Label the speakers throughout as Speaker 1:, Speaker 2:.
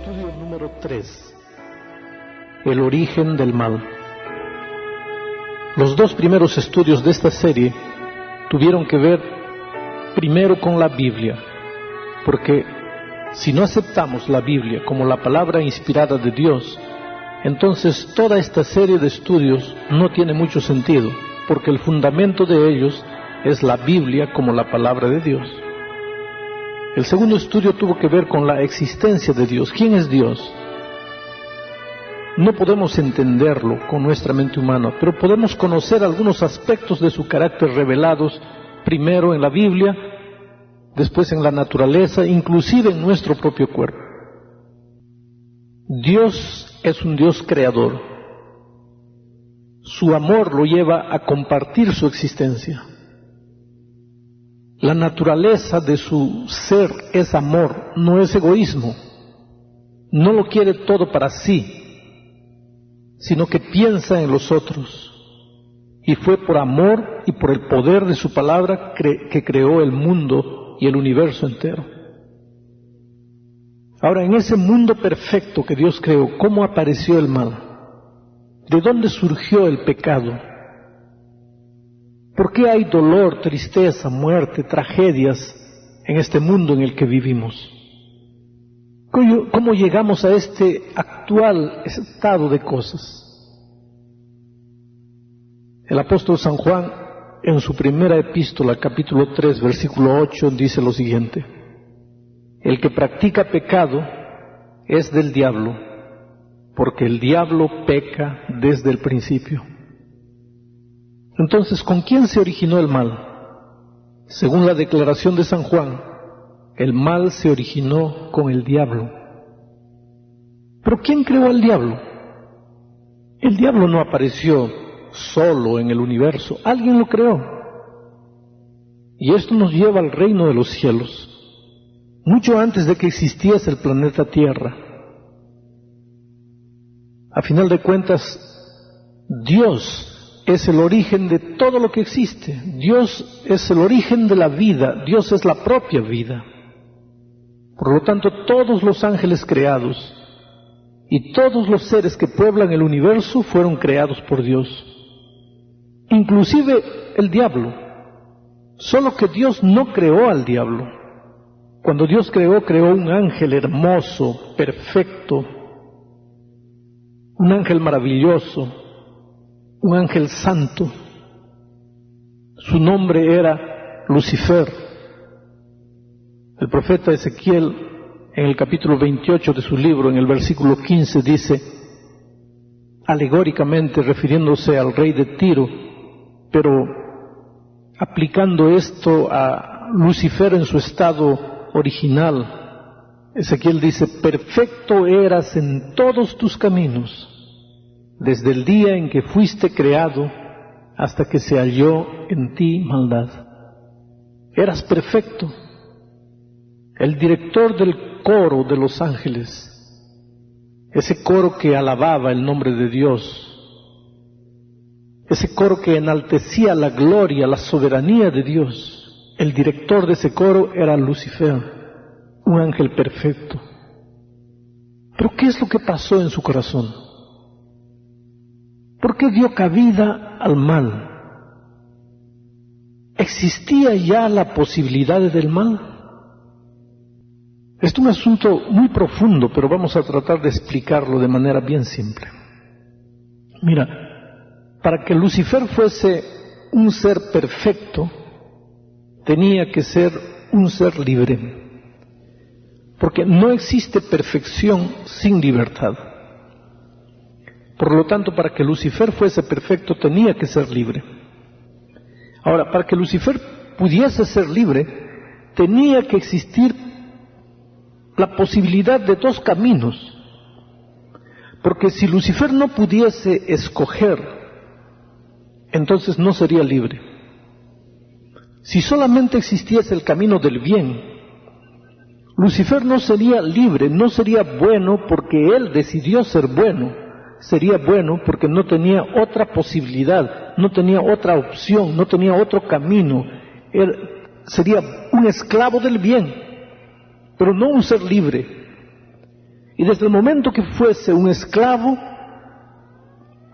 Speaker 1: Estudio número 3. El origen del mal. Los dos primeros estudios de esta serie tuvieron que ver primero con la Biblia, porque si no aceptamos la Biblia como la palabra inspirada de Dios, entonces toda esta serie de estudios no tiene mucho sentido, porque el fundamento de ellos es la Biblia como la palabra de Dios. El segundo estudio tuvo que ver con la existencia de Dios. ¿Quién es Dios? No podemos entenderlo con nuestra mente humana, pero podemos conocer algunos aspectos de su carácter revelados, primero en la Biblia, después en la naturaleza, inclusive en nuestro propio cuerpo. Dios es un Dios creador. Su amor lo lleva a compartir su existencia. La naturaleza de su ser es amor, no es egoísmo. No lo quiere todo para sí, sino que piensa en los otros. Y fue por amor y por el poder de su palabra que creó el mundo y el universo entero. Ahora, en ese mundo perfecto que Dios creó, ¿cómo apareció el mal? ¿De dónde surgió el pecado? ¿Por qué hay dolor, tristeza, muerte, tragedias en este mundo en el que vivimos? ¿Cómo llegamos a este actual estado de cosas? El apóstol San Juan, en su primera epístola, capítulo 3, versículo 8, dice lo siguiente: el que practica pecado es del diablo, porque el diablo peca desde el principio. Entonces, ¿con quién se originó el mal? Según la declaración de San Juan, el mal se originó con el diablo. ¿Pero quién creó al diablo? El diablo no apareció solo en el universo, alguien lo creó. Y esto nos lleva al reino de los cielos, mucho antes de que existiese el planeta Tierra. A final de cuentas, Dios es el origen de todo lo que existe. Dios es el origen de la vida. Dios es la propia vida. Por lo tanto, todos los ángeles creados y todos los seres que pueblan el universo fueron creados por Dios. Inclusive el diablo. Solo que Dios no creó al diablo. Cuando Dios creó un ángel hermoso, perfecto, un ángel maravilloso, un ángel santo. Su nombre era Lucifer. El profeta Ezequiel, en el capítulo 28 de su libro, en el versículo 15, dice, alegóricamente refiriéndose al rey de Tiro, pero aplicando esto a Lucifer en su estado original, Ezequiel dice, perfecto eras en todos tus caminos, desde el día en que fuiste creado hasta que se halló en ti maldad. Eras perfecto. El director del coro de los ángeles, ese coro que alababa el nombre de Dios, ese coro que enaltecía la gloria, la soberanía de Dios, el director de ese coro era Lucifer, un ángel perfecto. Pero ¿qué es lo que pasó en su corazón? ¿Por qué dio cabida al mal? ¿Existía ya la posibilidad del mal? Esto es un asunto muy profundo, pero vamos a tratar de explicarlo de manera bien simple. Mira, para que Lucifer fuese un ser perfecto, tenía que ser un ser libre, porque no existe perfección sin libertad. Por lo tanto, para que Lucifer fuese perfecto, tenía que ser libre. Ahora, para que Lucifer pudiese ser libre, tenía que existir la posibilidad de dos caminos. Porque si Lucifer no pudiese escoger, entonces no sería libre. Si solamente existiese el camino del bien, Lucifer no sería libre, no sería bueno porque él decidió ser bueno. Sería bueno porque no tenía otra posibilidad, no tenía otra opción, no tenía otro camino. Él sería un esclavo del bien, pero no un ser libre. Y desde el momento que fuese un esclavo,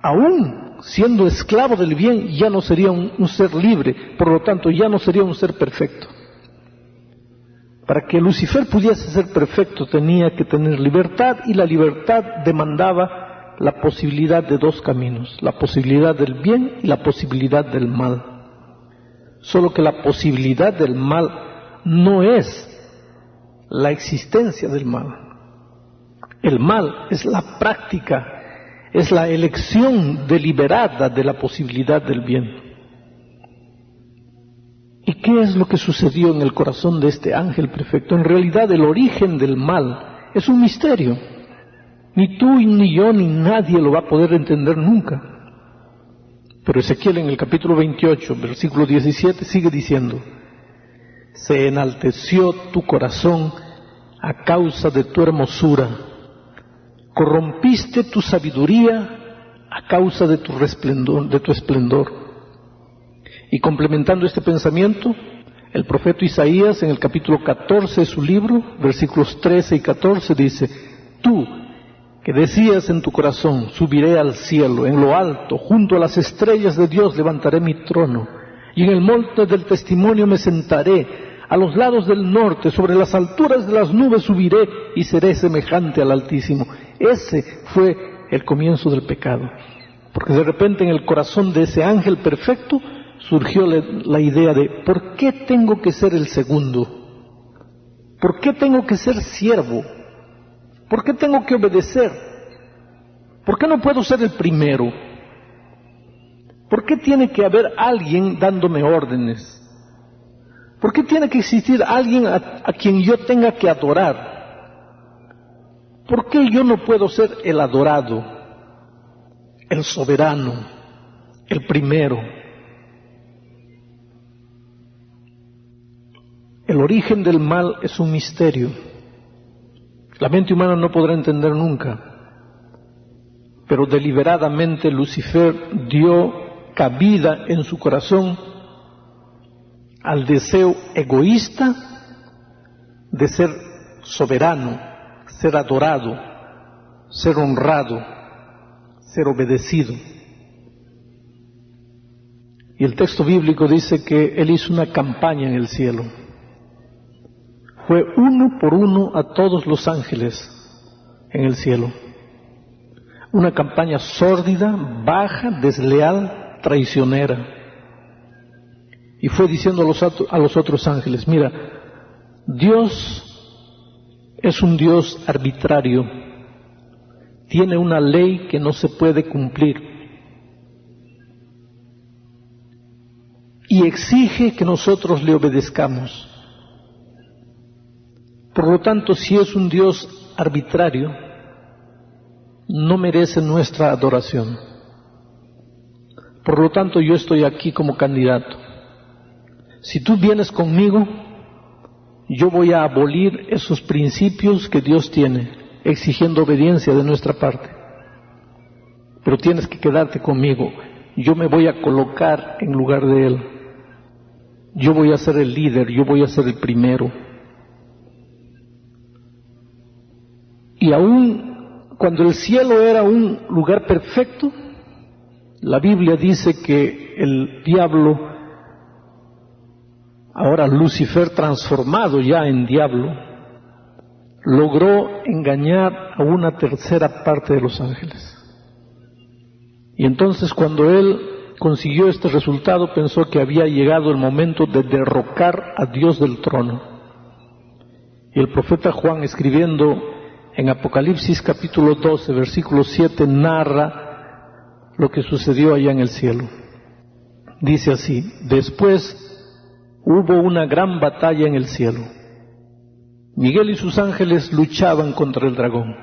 Speaker 1: aún siendo esclavo del bien, ya no sería un ser libre, por lo tanto ya no sería un ser perfecto. Para que Lucifer pudiese ser perfecto tenía que tener libertad, y la libertad demandaba la posibilidad de dos caminos, la posibilidad del bien y la posibilidad del mal. Solo que la posibilidad del mal no es la existencia del mal. El mal es la práctica, es la elección deliberada de la posibilidad del bien. ¿Y qué es lo que sucedió en el corazón de este ángel perfecto? En realidad el origen del mal es un misterio. Ni tú, ni yo, ni nadie lo va a poder entender nunca. Pero Ezequiel en el capítulo 28, versículo 17, sigue diciendo: se enalteció tu corazón a causa de tu hermosura, corrompiste tu sabiduría a causa de tu esplendor. Y complementando este pensamiento, el profeta Isaías en el capítulo 14 de su libro, versículos 13 y 14 dice: tú, que decías en tu corazón, subiré al cielo, en lo alto, junto a las estrellas de Dios levantaré mi trono, y en el monte del testimonio me sentaré, a los lados del norte, sobre las alturas de las nubes subiré, y seré semejante al Altísimo. Ese fue el comienzo del pecado, porque de repente en el corazón de ese ángel perfecto surgió la idea de: ¿por qué tengo que ser el segundo? ¿Por qué tengo que ser siervo? ¿Por qué tengo que obedecer? ¿Por qué no puedo ser el primero? ¿Por qué tiene que haber alguien dándome órdenes? ¿Por qué tiene que existir alguien a quien yo tenga que adorar? ¿Por qué yo no puedo ser el adorado, el soberano, el primero? El origen del mal es un misterio. La mente humana no podrá entender nunca, pero deliberadamente Lucifer dio cabida en su corazón al deseo egoísta de ser soberano, ser adorado, ser honrado, ser obedecido. Y el texto bíblico dice que él hizo una campaña en el cielo. Fue uno por uno a todos los ángeles en el cielo. Una campaña sórdida, baja, desleal, traicionera. Y fue diciendo a los otros ángeles: mira, Dios es un Dios arbitrario, tiene una ley que no se puede cumplir y exige que nosotros le obedezcamos. Por lo tanto, si es un Dios arbitrario, no merece nuestra adoración. Por lo tanto, yo estoy aquí como candidato. Si tú vienes conmigo, yo voy a abolir esos principios que Dios tiene, exigiendo obediencia de nuestra parte. Pero tienes que quedarte conmigo. Yo me voy a colocar en lugar de Él. Yo voy a ser el líder, yo voy a ser el primero. Y aún cuando el cielo era un lugar perfecto, la Biblia dice que el diablo, ahora Lucifer transformado ya en diablo, logró engañar a una tercera parte de los ángeles. Y entonces cuando él consiguió este resultado, pensó que había llegado el momento de derrocar a Dios del trono. Y el profeta Juan, escribiendo en Apocalipsis capítulo 12, versículo 7, narra lo que sucedió allá en el cielo. Dice así: después hubo una gran batalla en el cielo. Miguel y sus ángeles luchaban contra el dragón.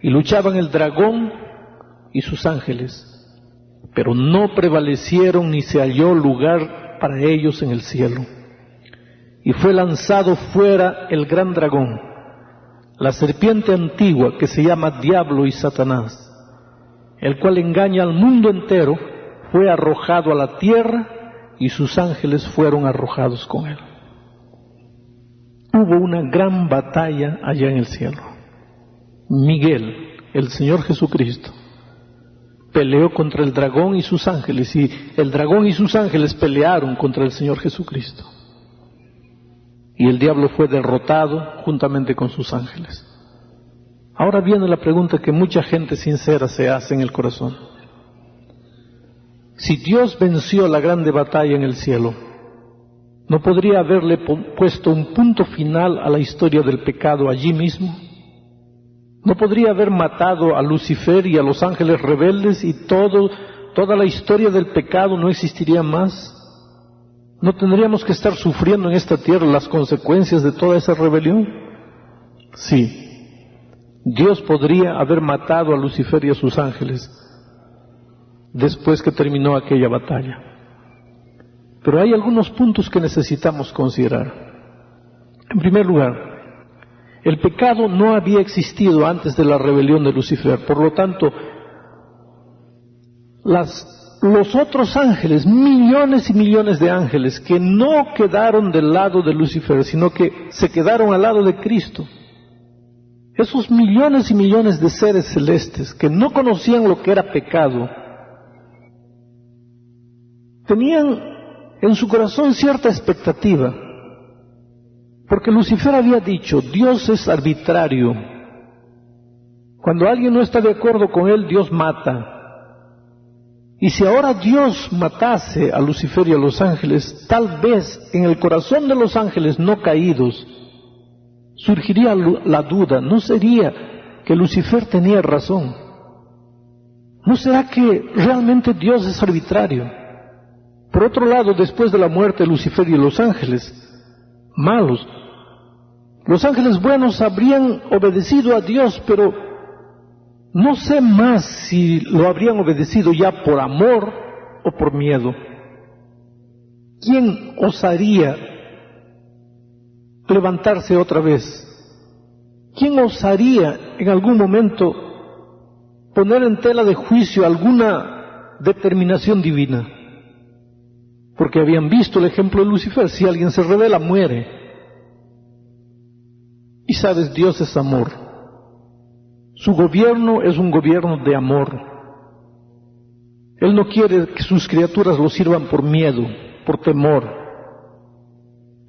Speaker 1: Y luchaban el dragón y sus ángeles, pero no prevalecieron ni se halló lugar para ellos en el cielo. Y fue lanzado fuera el gran dragón, la serpiente antigua que se llama Diablo y Satanás, el cual engaña al mundo entero, fue arrojado a la tierra y sus ángeles fueron arrojados con él. Hubo una gran batalla allá en el cielo. Miguel, el Señor Jesucristo, peleó contra el dragón y sus ángeles, y el dragón y sus ángeles pelearon contra el Señor Jesucristo. Y el diablo fue derrotado juntamente con sus ángeles. Ahora viene la pregunta que mucha gente sincera se hace en el corazón. Si Dios venció la grande batalla en el cielo, ¿no podría haberle puesto un punto final a la historia del pecado allí mismo? ¿No podría haber matado a Lucifer y a los ángeles rebeldes y toda la historia del pecado no existiría más? ¿No tendríamos que estar sufriendo en esta tierra las consecuencias de toda esa rebelión? Sí, Dios podría haber matado a Lucifer y a sus ángeles después que terminó aquella batalla. Pero hay algunos puntos que necesitamos considerar. En primer lugar, el pecado no había existido antes de la rebelión de Lucifer. Por lo tanto, los otros ángeles, millones y millones de ángeles, que no quedaron del lado de Lucifer, sino que se quedaron al lado de Cristo, esos millones y millones de seres celestes que no conocían lo que era pecado, tenían en su corazón cierta expectativa. Porque Lucifer había dicho, Dios es arbitrario. Cuando alguien no está de acuerdo con él, Dios mata. Y si ahora Dios matase a Lucifer y a los ángeles, tal vez en el corazón de los ángeles no caídos surgiría la duda, ¿no sería que Lucifer tenía razón? ¿No será que realmente Dios es arbitrario? Por otro lado, después de la muerte de Lucifer y los ángeles malos, los ángeles buenos habrían obedecido a Dios, pero no sé más si lo habrían obedecido ya por amor o por miedo. ¿Quién osaría levantarse otra vez? ¿Quién osaría en algún momento poner en tela de juicio alguna determinación divina? Porque habían visto el ejemplo de Lucifer, si alguien se rebela, muere. Y sabes, Dios es amor. Su gobierno es un gobierno de amor. Él no quiere que sus criaturas lo sirvan por miedo, por temor.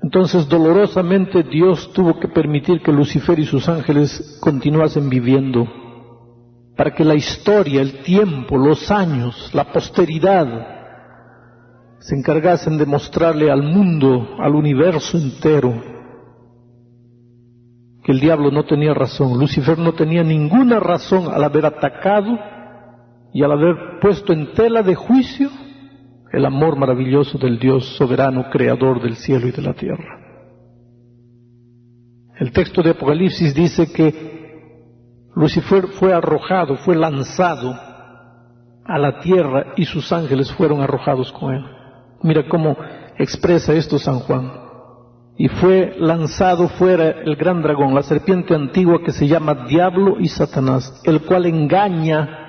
Speaker 1: Entonces, dolorosamente, Dios tuvo que permitir que Lucifer y sus ángeles continuasen viviendo, para que la historia, el tiempo, los años, la posteridad se encargasen de mostrarle al mundo, al universo entero, que el diablo no tenía razón. Lucifer no tenía ninguna razón al haber atacado y al haber puesto en tela de juicio el amor maravilloso del Dios soberano, creador del cielo y de la tierra. El texto de Apocalipsis dice que Lucifer fue arrojado, fue lanzado a la tierra y sus ángeles fueron arrojados con él. Mira cómo expresa esto San Juan. Y fue lanzado fuera el gran dragón, la serpiente antigua que se llama Diablo y Satanás, el cual engaña,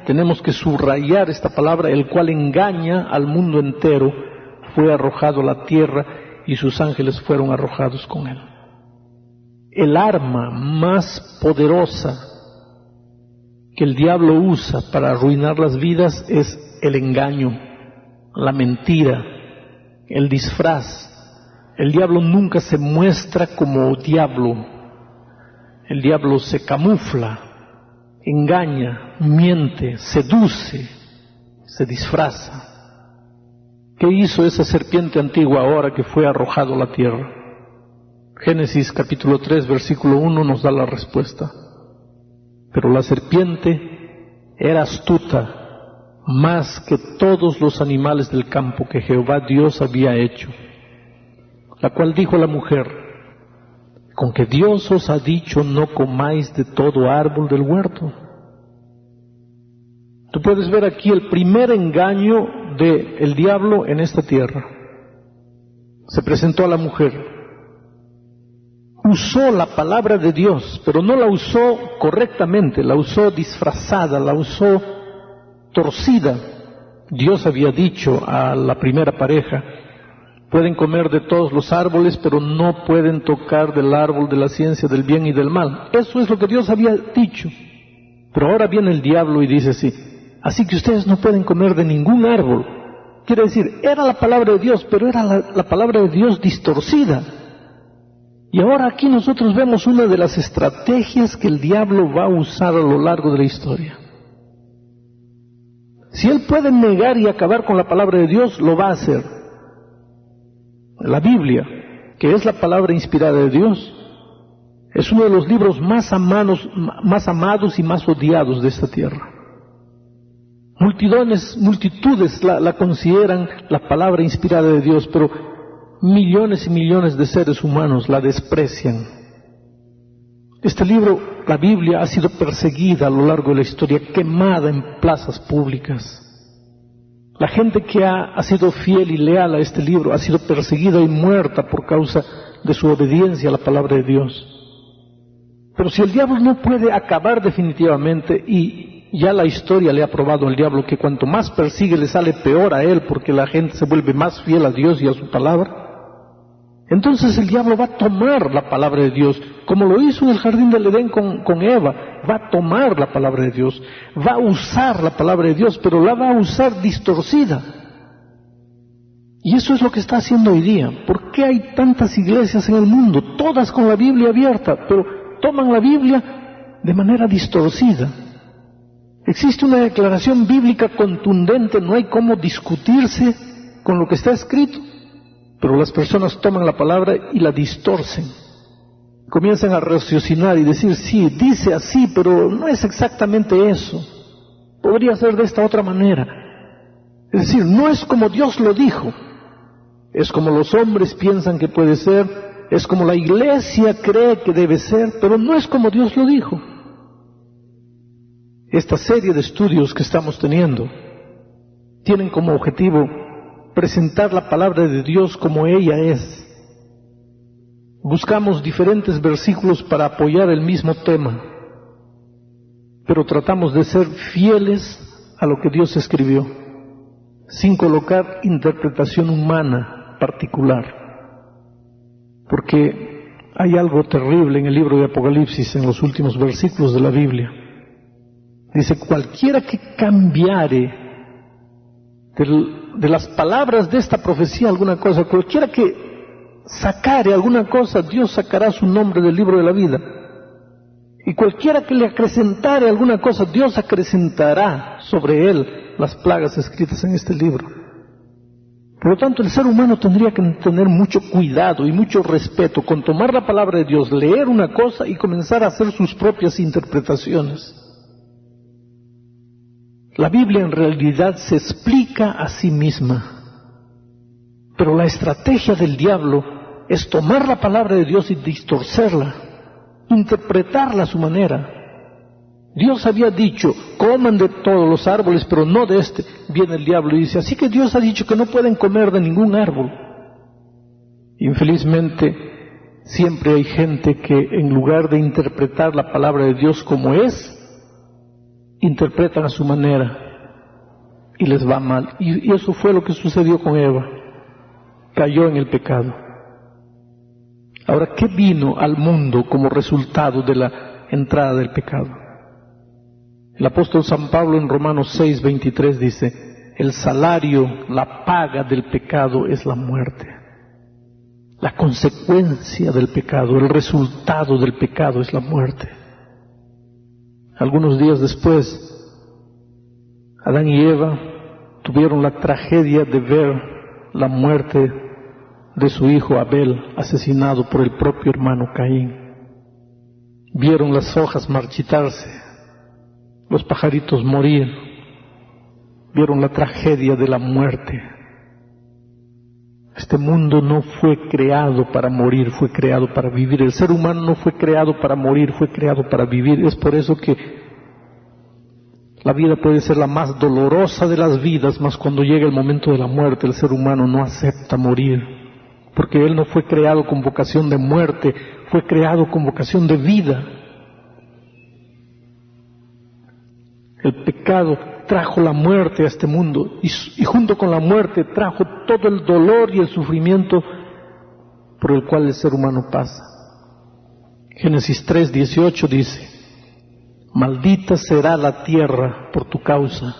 Speaker 1: tenemos que subrayar esta palabra, el cual engaña al mundo entero, fue arrojado a la tierra y sus ángeles fueron arrojados con él. El arma más poderosa que el diablo usa para arruinar las vidas es el engaño, la mentira, el disfraz. El diablo nunca se muestra como diablo. El diablo se camufla, engaña, miente, seduce, se disfraza. ¿Qué hizo esa serpiente antigua ahora que fue arrojado a la tierra? Génesis capítulo 3, versículo 1 nos da la respuesta. Pero la serpiente era astuta más que todos los animales del campo que Jehová Dios había hecho, la cual dijo a la mujer, con que Dios os ha dicho no comáis de todo árbol del huerto. Tú puedes ver aquí el primer engaño del diablo en esta tierra. Se presentó a la mujer, usó la palabra de Dios, pero no la usó correctamente, la usó disfrazada, la usó torcida. Dios había dicho a la primera pareja, Pueden comer de todos los árboles, pero no pueden tocar del árbol de la ciencia del bien y del mal. Eso es lo que Dios había dicho. Pero ahora viene el diablo y dice así que ustedes no pueden comer de ningún árbol. Quiere decir, era la palabra de Dios, pero era la palabra de Dios distorcida. Y ahora aquí nosotros vemos una de las estrategias que el diablo va a usar a lo largo de la historia. Si él puede negar y acabar con la palabra de Dios, lo va a hacer. La Biblia, que es la palabra inspirada de Dios, es uno de los libros más amados y más odiados de esta tierra. Multitudes la consideran la palabra inspirada de Dios, pero millones y millones de seres humanos la desprecian. Este libro, la Biblia, ha sido perseguida a lo largo de la historia, quemada en plazas públicas. La gente que ha sido fiel y leal a este libro ha sido perseguida y muerta por causa de su obediencia a la palabra de Dios. Pero si el diablo no puede acabar definitivamente, y ya la historia le ha probado al diablo que cuanto más persigue le sale peor a él, porque la gente se vuelve más fiel a Dios y a su palabra, entonces el diablo va a tomar la palabra de Dios, como lo hizo en el jardín del Edén con Eva. Va a tomar la palabra de Dios, va a usar la palabra de Dios, pero la va a usar distorcida. Y eso es lo que está haciendo hoy día. ¿Por qué hay tantas iglesias en el mundo? Todas con la Biblia abierta, pero toman la Biblia de manera distorcida. Existe una declaración bíblica contundente, no hay cómo discutirse con lo que está escrito. Pero las personas toman la palabra y la distorcen. Comienzan a raciocinar y decir, sí, dice así, pero no es exactamente eso. Podría ser de esta otra manera. Es decir, no es como Dios lo dijo. Es como los hombres piensan que puede ser, es como la iglesia cree que debe ser, pero no es como Dios lo dijo. Esta serie de estudios que estamos teniendo tienen como objetivo presentar la palabra de Dios como ella es. Buscamos diferentes versículos para apoyar el mismo tema, pero tratamos de ser fieles a lo que Dios escribió, sin colocar interpretación humana particular. Porque hay algo terrible en el libro de Apocalipsis, en los últimos versículos de la Biblia. Dice, cualquiera que cambiare de las palabras de esta profecía alguna cosa, cualquiera que sacare alguna cosa, Dios sacará su nombre del libro de la vida. Y cualquiera que le acrecentare alguna cosa, Dios acrecentará sobre él las plagas escritas en este libro. Por lo tanto, el ser humano tendría que tener mucho cuidado y mucho respeto con tomar la palabra de Dios, leer una cosa y comenzar a hacer sus propias interpretaciones. La Biblia en realidad se explica a sí misma, pero la estrategia del diablo es tomar la palabra de Dios y distorcerla, interpretarla a su manera. Dios había dicho, coman de todos los árboles, pero no de este. Viene el diablo y dice, así que Dios ha dicho que no pueden comer de ningún árbol. Infelizmente, siempre hay gente que en lugar de interpretar la palabra de Dios como es, interpretan a su manera y les va mal. Y eso fue lo que sucedió con Eva. Cayó en el pecado. Ahora, ¿qué vino al mundo como resultado de la entrada del pecado? El apóstol San Pablo en Romanos 6:23 dice, el salario, la paga del pecado es la muerte. La consecuencia del pecado, el resultado del pecado es la muerte. Algunos días después, Adán y Eva tuvieron la tragedia de ver la muerte de su hijo Abel asesinado por el propio hermano Caín. Vieron las hojas marchitarse, los pajaritos morir, vieron la tragedia de la muerte. Este mundo no fue creado para morir, fue creado para vivir. El ser humano no fue creado para morir, fue creado para vivir. Es por eso que la vida puede ser la más dolorosa de las vidas, mas cuando llega el momento de la muerte, el ser humano no acepta morir, porque él no fue creado con vocación de muerte, fue creado con vocación de vida. El pecado trajo la muerte a este mundo y junto con la muerte trajo todo el dolor y el sufrimiento por el cual el ser humano pasa. Génesis 3:18 dice: maldita será la tierra por tu causa,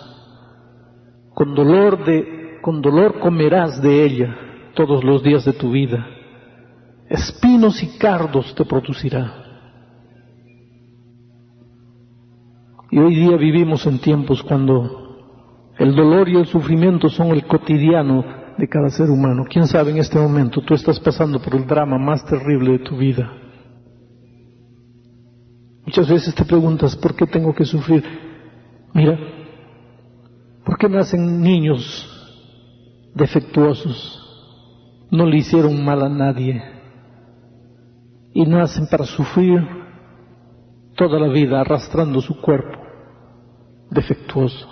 Speaker 1: con dolor comerás de ella todos los días de tu vida, espinos y cardos te producirá. Y hoy día vivimos en tiempos cuando el dolor y el sufrimiento son el cotidiano de cada ser humano. ¿Quién sabe en este momento tú estás pasando por el drama más terrible de tu vida? Muchas veces te preguntas, ¿por qué tengo que sufrir? Mira, ¿por qué nacen niños defectuosos? No le hicieron mal a nadie y nacen para sufrir toda la vida arrastrando su cuerpo defectuoso.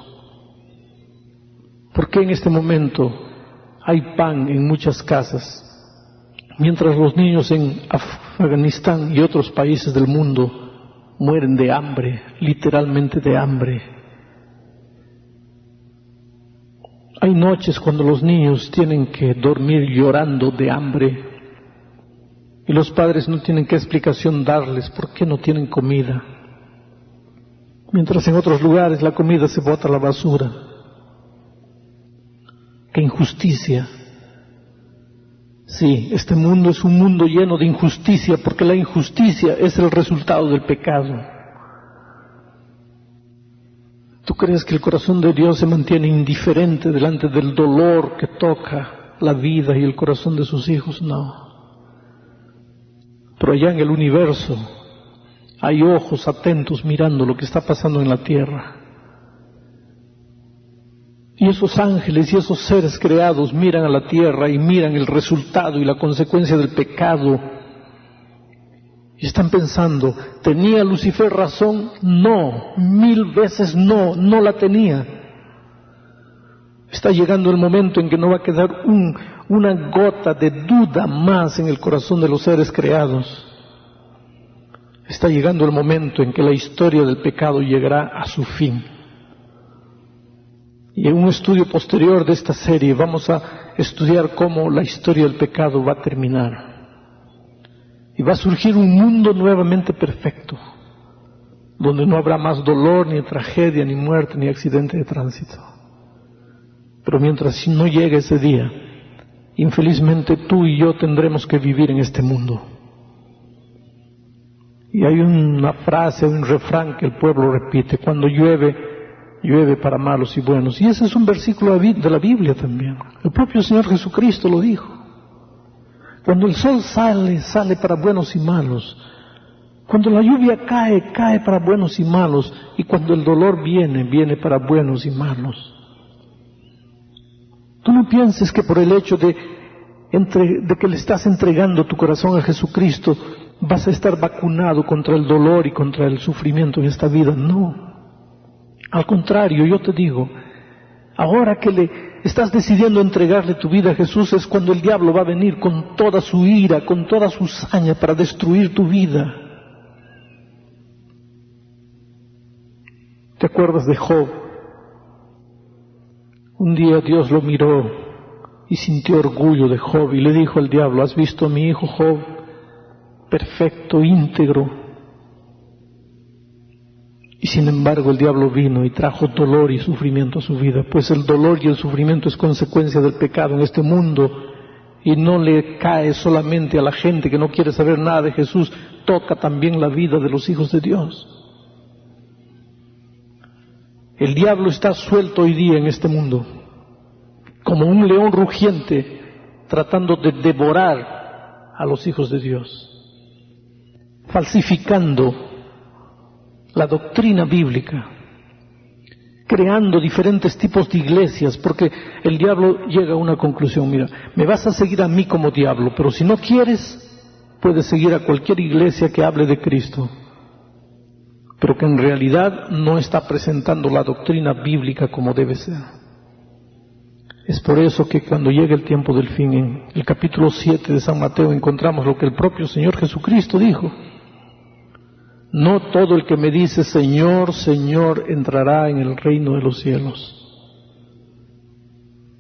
Speaker 1: ¿Por qué en este momento hay pan en muchas casas, mientras los niños en Afganistán y otros países del mundo mueren de hambre, literalmente de hambre? Hay noches cuando los niños tienen que dormir llorando de hambre y los padres no tienen qué explicación darles por qué no tienen comida, mientras en otros lugares la comida se bota a la basura. ¡Qué injusticia! Sí, este mundo es un mundo lleno de injusticia, porque la injusticia es el resultado del pecado. ¿Tú crees que el corazón de Dios se mantiene indiferente delante del dolor que toca la vida y el corazón de sus hijos? No. Pero allá en el universo hay ojos atentos mirando lo que está pasando en la tierra. Y esos ángeles y esos seres creados miran a la tierra y miran el resultado y la consecuencia del pecado. Y están pensando, ¿tenía Lucifer razón? No, 1000 veces no, no la tenía. Está llegando el momento en que no va a quedar una gota de duda más en el corazón de los seres creados. Está llegando el momento en que la historia del pecado llegará a su fin. Y en un estudio posterior de esta serie vamos a estudiar cómo la historia del pecado va a terminar. Y va a surgir un mundo nuevamente perfecto, donde no habrá más dolor, ni tragedia, ni muerte, ni accidente de tránsito. Pero mientras no llegue ese día, infelizmente tú y yo tendremos que vivir en este mundo. Y hay una frase, un refrán que el pueblo repite: cuando llueve, llueve para malos y buenos. Y ese es un versículo de la Biblia también. El propio Señor Jesucristo lo dijo. Cuando el sol sale, sale para buenos y malos. Cuando la lluvia cae, cae para buenos y malos. Y cuando el dolor viene, viene para buenos y malos. Tú no pienses que por el hecho de que le estás entregando tu corazón a Jesucristo, vas a estar vacunado contra el dolor y contra el sufrimiento en esta vida. No. Al contrario, yo te digo, ahora que le estás decidiendo entregarle tu vida a Jesús, es cuando el diablo va a venir con toda su ira, con toda su saña para destruir tu vida. ¿Te acuerdas de Job? Un día Dios lo miró y sintió orgullo de Job y le dijo al diablo: ¿has visto a mi hijo Job? Perfecto, íntegro. Y sin embargo el diablo vino y trajo dolor y sufrimiento a su vida, pues el dolor y el sufrimiento es consecuencia del pecado en este mundo, y no le cae solamente a la gente que no quiere saber nada de Jesús, toca también la vida de los hijos de Dios. El diablo está suelto hoy día en este mundo, como un león rugiente, tratando de devorar a los hijos de Dios, falsificando la doctrina bíblica, creando diferentes tipos de iglesias, porque el diablo llega a una conclusión: mira, me vas a seguir a mí como diablo, pero si no quieres, puedes seguir a cualquier iglesia que hable de Cristo, pero que en realidad no está presentando la doctrina bíblica como debe ser. Es por eso que cuando llegue el tiempo del fin, en el capítulo 7 de San Mateo encontramos lo que el propio Señor Jesucristo dijo: No todo el que me dice Señor, Señor entrará en el reino de los cielos,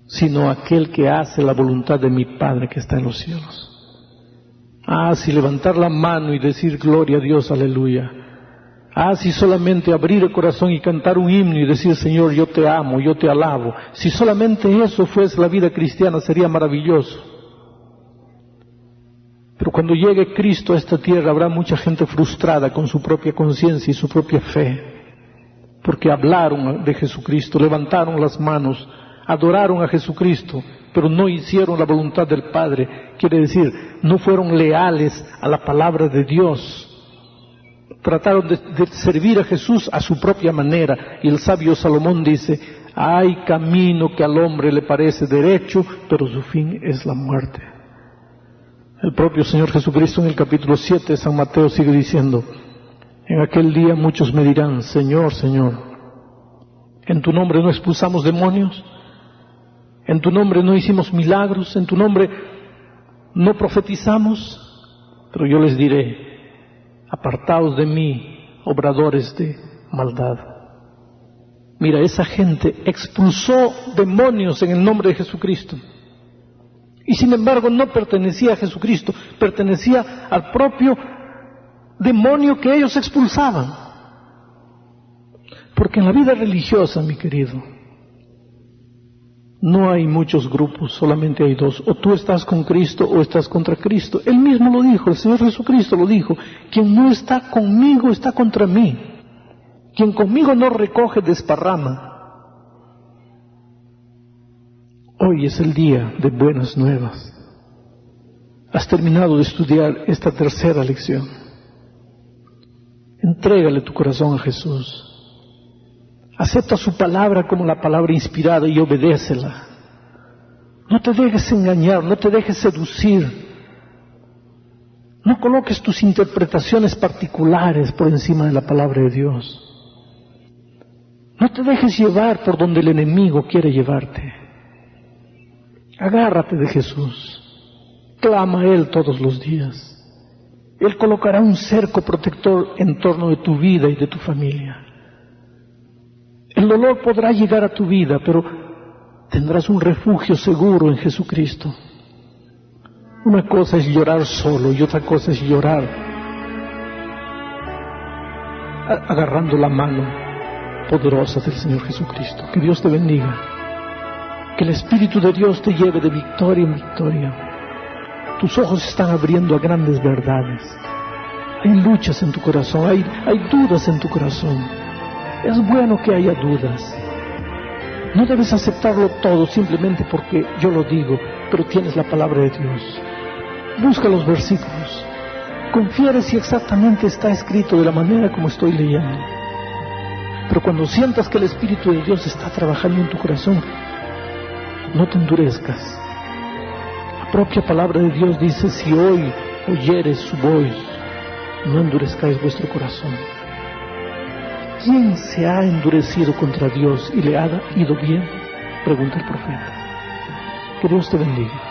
Speaker 1: sino aquel que hace la voluntad de mi Padre que está en los cielos. Si levantar la mano y decir gloria a Dios, aleluya. Si solamente abrir el corazón y cantar un himno y decir Señor, yo te amo, yo te alabo. Si solamente eso fuese la vida cristiana sería maravilloso. Pero cuando llegue Cristo a esta tierra habrá mucha gente frustrada con su propia conciencia y su propia fe, porque hablaron de Jesucristo, levantaron las manos, adoraron a Jesucristo, pero no hicieron la voluntad del Padre. Quiere decir, no fueron leales a la palabra de Dios. Trataron de servir a Jesús a su propia manera. Y el sabio Salomón dice, hay camino que al hombre le parece derecho, pero su fin es la muerte. El propio Señor Jesucristo en el capítulo 7 de San Mateo sigue diciendo, en aquel día muchos me dirán, Señor, Señor, ¿en tu nombre no expulsamos demonios? ¿En tu nombre no hicimos milagros? ¿En tu nombre no profetizamos? Pero yo les diré, apartaos de mí, obradores de maldad. Mira, esa gente expulsó demonios en el nombre de Jesucristo. Y sin embargo no pertenecía a Jesucristo, pertenecía al propio demonio que ellos expulsaban. Porque en la vida religiosa, mi querido, no hay muchos grupos, solamente hay dos. O tú estás con Cristo o estás contra Cristo. Él mismo lo dijo, el Señor Jesucristo lo dijo. Quien no está conmigo está contra mí. Quien conmigo no recoge, desparrama. Hoy es el día de buenas nuevas. Has terminado de estudiar esta tercera lección. Entrégale tu corazón a Jesús. Acepta su palabra como la palabra inspirada y obedécela. No te dejes engañar, no te dejes seducir. No coloques tus interpretaciones particulares por encima de la palabra de Dios. No te dejes llevar por donde el enemigo quiere llevarte. Agárrate de Jesús. Clama a Él todos los días. Él colocará un cerco protector en torno de tu vida y de tu familia. El dolor podrá llegar a tu vida, pero tendrás un refugio seguro en Jesucristo. Una cosa es llorar solo y otra cosa es llorar agarrando la mano poderosa del Señor Jesucristo. Que Dios te bendiga. Que el Espíritu de Dios te lleve de victoria en victoria. Tus ojos se están abriendo a grandes verdades. Hay luchas en tu corazón, hay dudas en tu corazón. Es bueno que haya dudas. No debes aceptarlo todo simplemente porque yo lo digo, pero tienes la palabra de Dios. Busca los versículos. Confiere si exactamente está escrito de la manera como estoy leyendo. Pero cuando sientas que el Espíritu de Dios está trabajando en tu corazón, no te endurezcas. La propia palabra de Dios dice, si hoy oyeres su voz, no endurezcáis vuestro corazón. ¿Quién se ha endurecido contra Dios y le ha ido bien? Pregunta el profeta. Que Dios te bendiga.